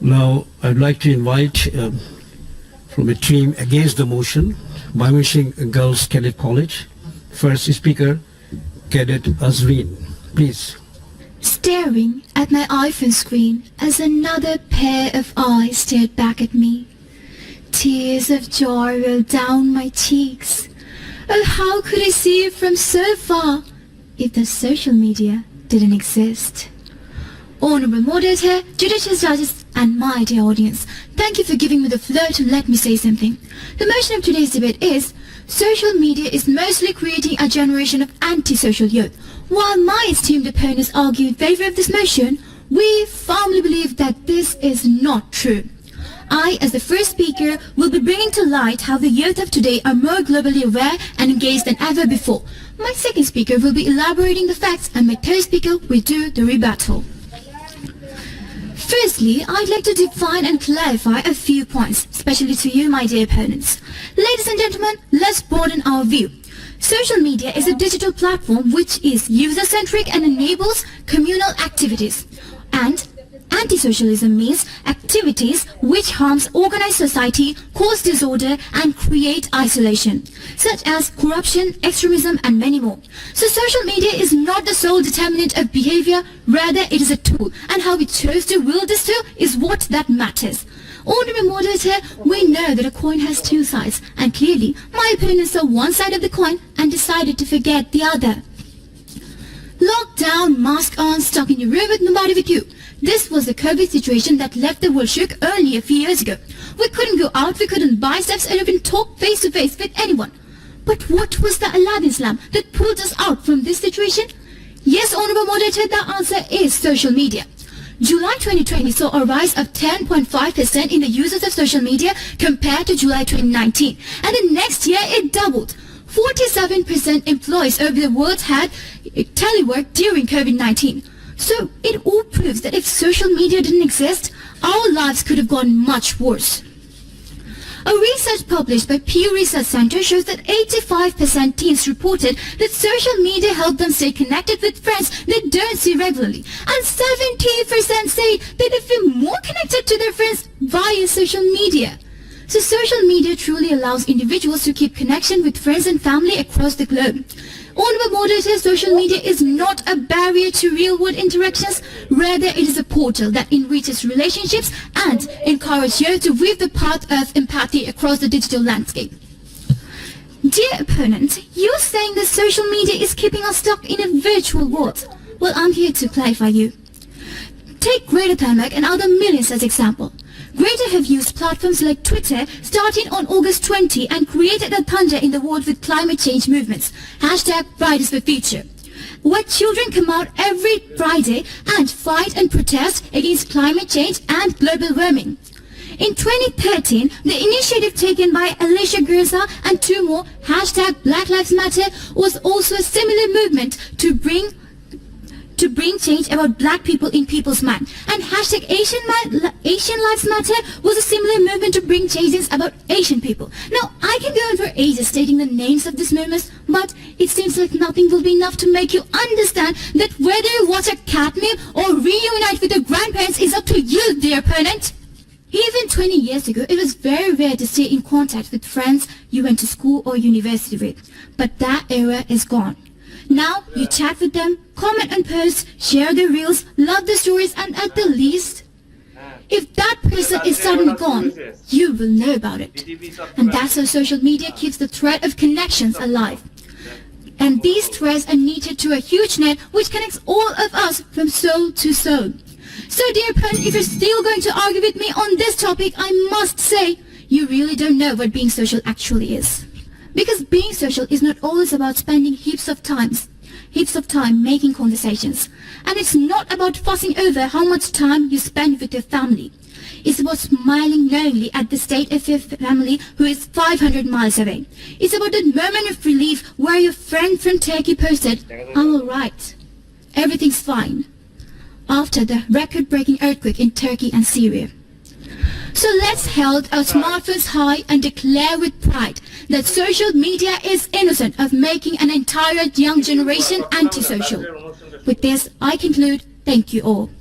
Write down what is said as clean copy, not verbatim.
Now, I'd like to invite from a team against the motion, Biomission Girls Cadet College. First speaker, Cadet Azrin. Please. Staring at my iPhone screen as another pair of eyes stared back at me. Tears of joy rolled down my cheeks. Oh, how could I see it from so far if the social media didn't exist? Honorable Moderator, judicious judges, and my dear audience, thank you for giving me the floor to let me say something. The motion of today's debate is, social media is mostly creating a generation of antisocial youth. While my esteemed opponents argue in favor of this motion, we firmly believe that this is not true. I, as the first speaker, will be bringing to light how the youth of today are more globally aware and engaged than ever before. My second speaker will be elaborating the facts, and my third speaker will do the rebuttal. Firstly, I'd like to define and clarify a few points, especially to you, my dear opponents. Ladies and gentlemen, let's broaden our view. Social media is a digital platform which is user-centric and enables communal activities. And anti-socialism means activities which harms organized society, cause disorder and create isolation, such as corruption, extremism and many more. So social media is not the sole determinant of behavior, rather it is a tool, and how we chose to wield this tool is what that matters. Honorable Moderator, we know that a coin has two sides, and clearly my opponents saw one side of the coin and decided to forget the other. Locked down, mask on, stuck in your room with nobody with you. This was the COVID situation that left the world shook only a few years ago. We couldn't go out, we couldn't buy stuff, or even talk face to face with anyone. But what was the Aladdin's lamp that pulled us out from this situation? Yes, Honorable Moderator, the answer is social media. July 2020 saw a rise of 10.5% in the users of social media compared to July 2019. And the next year it doubled. 47% employees over the world had telework during COVID-19. So it all proves that if social media didn't exist, our lives could have gone much worse. A research published by Pew Research Center shows that 85% teens reported that social media helped them stay connected with friends they don't see regularly, and 70% say that they feel more connected to their friends via social media. So social media truly allows individuals to keep connection with friends and family across the globe. Honorable Moderator, social media is not a barrier to real-world interactions, rather it is a portal that enriches relationships and encourages you to weave the path of empathy across the digital landscape. Dear opponent, you're saying that social media is keeping us stuck in a virtual world. Well, I'm here to clarify you. Take Greta Thunberg and other millions as example. Greta have used platforms like Twitter starting on August 20 and created a thunder in the world with climate change movements. #Fridays for Future. Where children come out every Friday and fight and protest against climate change and global warming. In 2013, the initiative taken by Alicia Garza and two more, #Black Lives Matter, was also a similar movement to bring change about black people in people's mind. And Asian Lives Matter was a similar movement to bring changes about Asian people. Now, I can go on for ages stating the names of these movements, but it seems like nothing will be enough to make you understand that whether you watch a cat meme or reunite with your grandparents is up to you, dear opponent. Even 20 years ago, it was very rare to stay in contact with friends you went to school or university with. But that era is gone. Now, you chat with them, comment on posts, share their reels, love the stories, and at the least, if that person is suddenly gone, you will know about it. And that's how social media keeps the thread of connections alive. And these threads are knitted to a huge net which connects all of us from soul to soul. So, dear opponent, if you're still going to argue with me on this topic, I must say, you really don't know what being social actually is. Because being social is not always about spending heaps of time making conversations. And it's not about fussing over how much time you spend with your family. It's about smiling knowingly at the state of your family who is 500 miles away. It's about that moment of relief where your friend from Turkey posted, "I'm alright. Everything's fine," after the record-breaking earthquake in Turkey and Syria. So let's hold our smartphones high and declare with pride that social media is innocent of making an entire young generation antisocial. With this, I conclude. Thank you all.